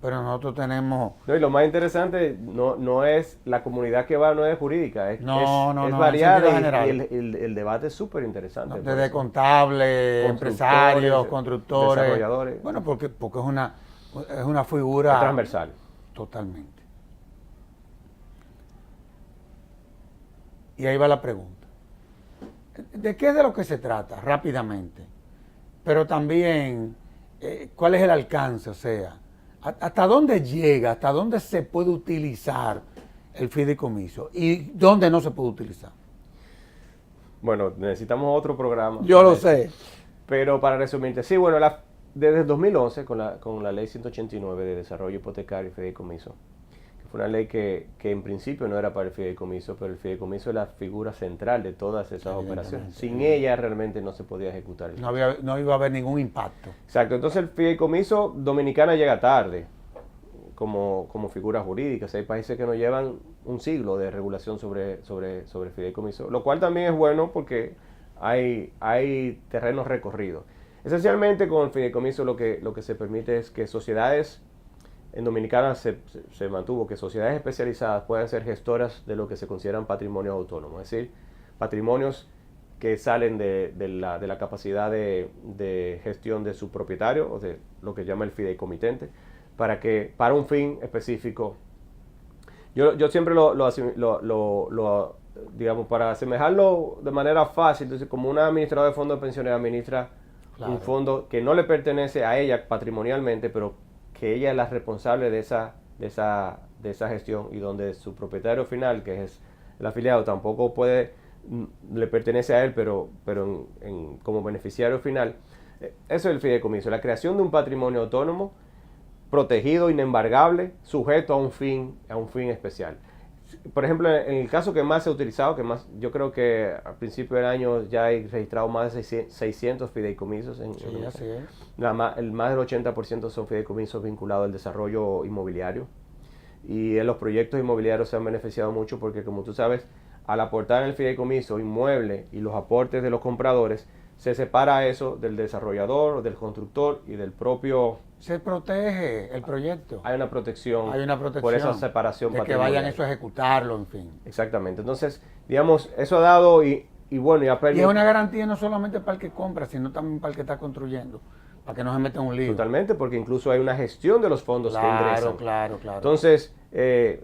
pero nosotros tenemos... No, y lo más interesante no es la comunidad que va, no es jurídica, es variada y el debate es súper interesante. No, desde contables, empresarios, constructores, desarrolladores. Bueno, porque es una figura... Es transversal. Totalmente. Y ahí va la pregunta. ¿De qué es de lo que se trata? Rápidamente. Pero también, ¿cuál es el alcance? O sea, ¿hasta dónde llega? ¿Hasta dónde se puede utilizar el fideicomiso? ¿Y dónde no se puede utilizar? Bueno, necesitamos otro programa. Yo lo sé. Pero para resumirte, sí, bueno, desde el 2011, con la ley 189 de desarrollo hipotecario y fideicomiso, fue una ley que en principio no era para el fideicomiso, pero el fideicomiso es la figura central de todas esas operaciones. Sin ella realmente no se podía ejecutar. No iba a haber ningún impacto. Exacto, entonces el fideicomiso Dominicana llega tarde como figura jurídica. O sea, hay países que nos llevan un siglo de regulación sobre fideicomiso, lo cual también es bueno porque hay terrenos recorridos. Esencialmente con el fideicomiso lo que se permite es que sociedades... En Dominicana se mantuvo que sociedades especializadas puedan ser gestoras de lo que se consideran patrimonios autónomos, es decir, patrimonios que salen de la capacidad de gestión de su propietario, o de lo que llama el fideicomitente, para un fin específico. Yo siempre digamos, para asemejarlo de manera fácil, entonces, como una administradora de fondos de pensiones administra un fondo que no le pertenece a ella patrimonialmente, pero que ella es la responsable de esa gestión y donde su propietario final, que es el afiliado, tampoco le pertenece a él, pero como beneficiario final. Eso es el fideicomiso, la creación de un patrimonio autónomo, protegido, inembargable, sujeto a un fin especial. Por ejemplo, en el caso que más se ha utilizado, yo creo que a principio del año ya hay registrado más de 600 fideicomisos. Sí, así es. Más del 80% son fideicomisos vinculados al desarrollo inmobiliario. Y en los proyectos inmobiliarios se han beneficiado mucho porque, como tú sabes, al aportar en el fideicomiso inmueble y los aportes de los compradores, se separa eso del desarrollador, del constructor y del propio... Se protege el proyecto. Hay una protección por esa separación de que vayan eso a ejecutarlo, en fin. Exactamente. Entonces, digamos, eso ha dado y bueno, ya y es una garantía no solamente para el que compra, sino también para el que está construyendo, para que no se meta en un lío. Totalmente, porque incluso hay una gestión de los fondos que ingresan. Claro. Entonces,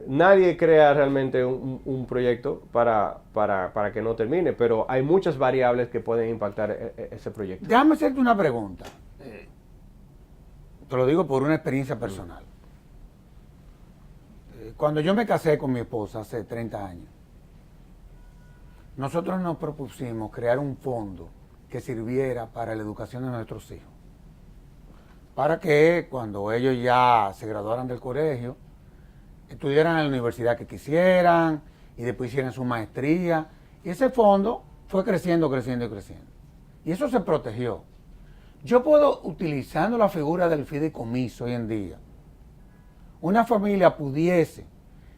nadie crea realmente un proyecto para que no termine, pero hay muchas variables que pueden impactar ese proyecto. Déjame hacerte una pregunta. Te lo digo por una experiencia personal. Cuando yo me casé con mi esposa hace 30 años, nosotros nos propusimos crear un fondo que sirviera para la educación de nuestros hijos. Para que cuando ellos ya se graduaran del colegio, estudiaran en la universidad que quisieran y después hicieran su maestría. Y ese fondo fue creciendo. Y eso se protegió. Yo puedo, utilizando la figura del fideicomiso hoy en día, una familia pudiese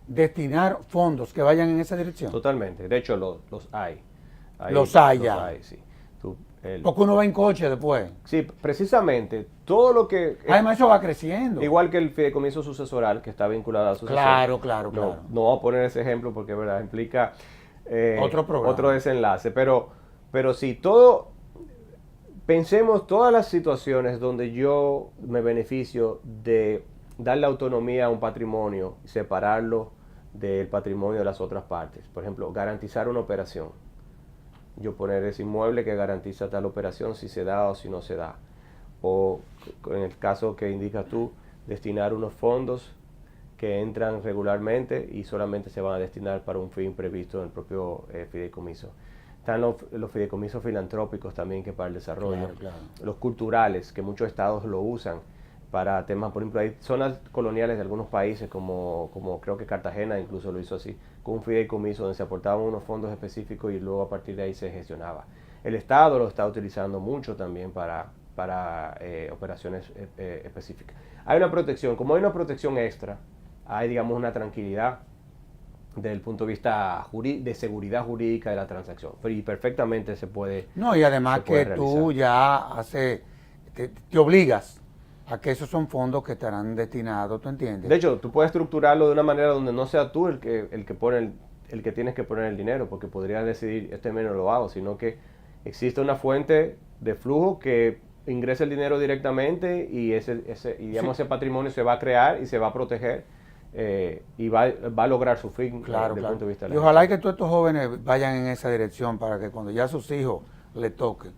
destinar fondos que vayan en esa dirección. Totalmente. De hecho, los hay. Los hay ya. Sí. Porque uno va en coche después. Sí, precisamente. Todo lo que... Además, eso va creciendo. Igual que el fideicomiso sucesoral, que está vinculado a la sucesión. Claro. No voy a poner ese ejemplo porque, verdad, implica otro programa. Otro desenlace. Pero sí, todo... Pensemos todas las situaciones donde yo me beneficio de darle autonomía a un patrimonio y separarlo del patrimonio de las otras partes. Por ejemplo, garantizar una operación. Yo poner ese inmueble que garantiza tal operación si se da o si no se da. O en el caso que indicas tú, destinar unos fondos que entran regularmente y solamente se van a destinar para un fin previsto en el propio fideicomiso. Están los fideicomisos filantrópicos también, que para el desarrollo. Claro. Los culturales, que muchos estados lo usan para temas, por ejemplo, hay zonas coloniales de algunos países, como creo que Cartagena incluso lo hizo así, con un fideicomiso donde se aportaban unos fondos específicos y luego a partir de ahí se gestionaba. El Estado lo está utilizando mucho también para operaciones específicas. Hay una protección, como hay una protección extra, hay, digamos, una tranquilidad desde el punto de vista de seguridad jurídica de la transacción. Y perfectamente se puede. No, y además que tú ya te obligas a que esos son fondos que estarán destinados, ¿tú entiendes? De hecho, tú puedes estructurarlo de una manera donde no sea tú el que tienes que poner el dinero, porque podrías decidir, este mes no lo hago, sino que existe una fuente de flujo que ingresa el dinero directamente y ese patrimonio se va a crear y se va a proteger y va a lograr su fin desde el punto de vista de la y ojalá que todos estos jóvenes vayan en esa dirección para que cuando ya a sus hijos les toque,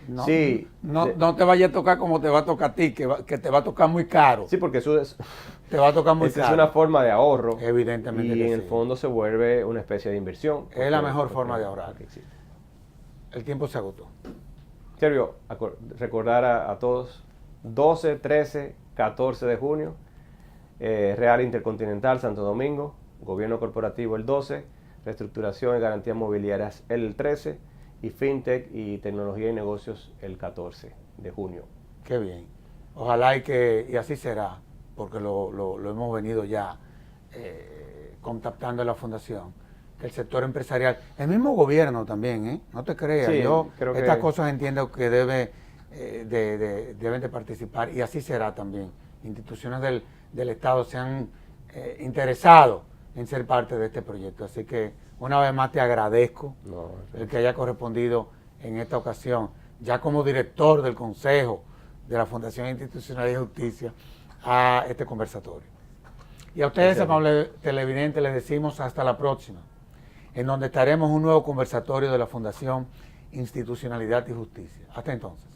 no te vaya a tocar como te va a tocar a ti, que te va a tocar muy caro. Sí, porque eso te va a tocar muy caro. Es una forma de ahorro. Evidentemente. Y en el fondo se vuelve una especie de inversión. Es la mejor forma de ahorrar. Que existe. El tiempo se agotó. Sergio, recordar a todos, 12, 13, 14 de junio, Real Intercontinental Santo Domingo, Gobierno Corporativo el 12, Reestructuración y Garantías Mobiliarias el 13, y FinTech y Tecnología y Negocios el 14 de junio. Qué bien. Ojalá y así será, porque lo hemos venido ya contactando a la Fundación, que el sector empresarial, el mismo gobierno también, no te creas, sí, yo creo que estas cosas entiendo que deben de participar, y así será también. Instituciones del Estado se han interesado en ser parte de este proyecto, así que una vez más te agradezco el que haya correspondido en esta ocasión, ya como director del Consejo de la Fundación Institucional de Justicia, a este conversatorio. Y a ustedes, amables televidentes, les decimos hasta la próxima, en donde estaremos un nuevo conversatorio de la Fundación Institucionalidad y Justicia. Hasta entonces.